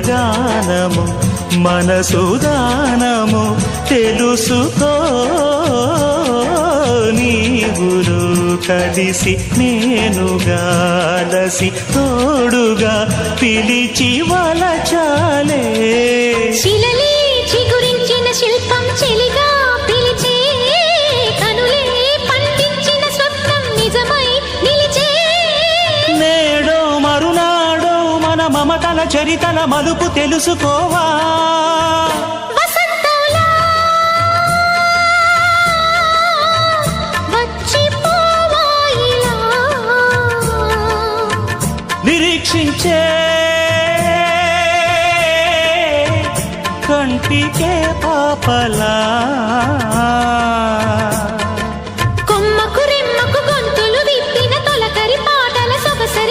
గానము మనసుదానము తెలుసుకో నీవురు కలిసి నేనుగాలసి తోడుగా పిలిచి వలచాలే శిలలే చిగురించిన శిల్పం చెలిగా పిలిచే కనులే పండించిన స్వప్నం నిజమై నిలిచే నేడో మరునాడో మన మమతల చరితల మలుపు తెలుసుకోవా వసంతంలా వచ్చిపోవా ఇలా నిరీక్షించే కంటికే పాపలా